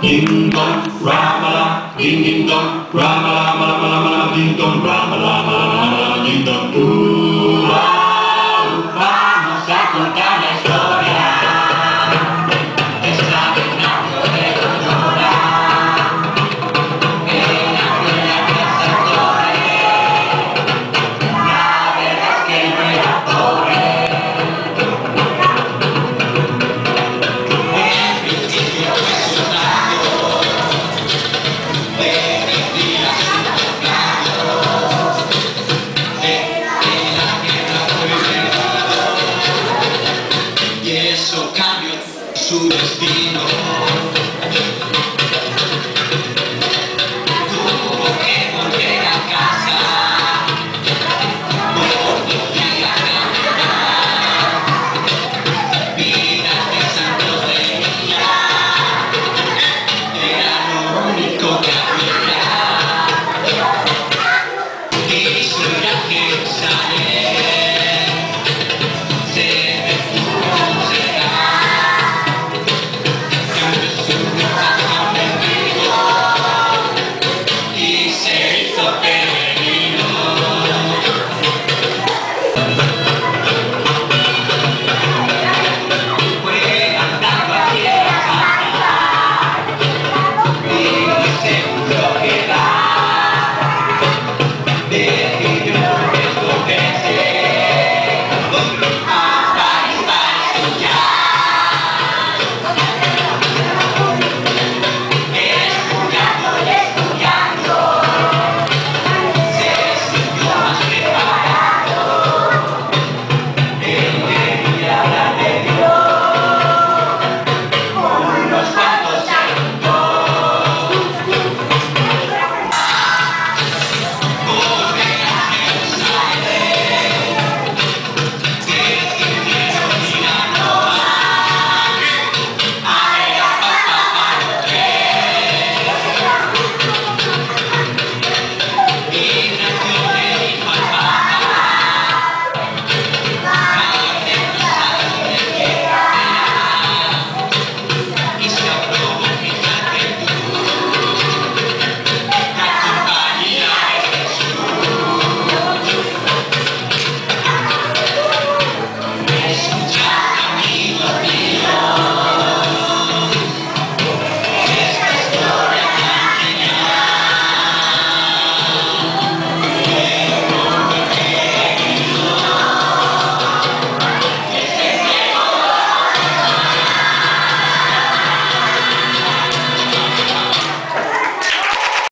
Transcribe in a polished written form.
Ding dong, ramala, ding ding dong, ramala, mala, mala, mala, ding dong, ramala, mala, mala, ding dong. Vamos a contar la historia. Esta vez nació de Aurora. En aquella casa torre. La verdad es que no era pobre. En principio fue su radio. Eso cambió su destino. Tuvo que volver a casa. No podía caminar. Vidas de santos veía. Era lo único que había. Y su era que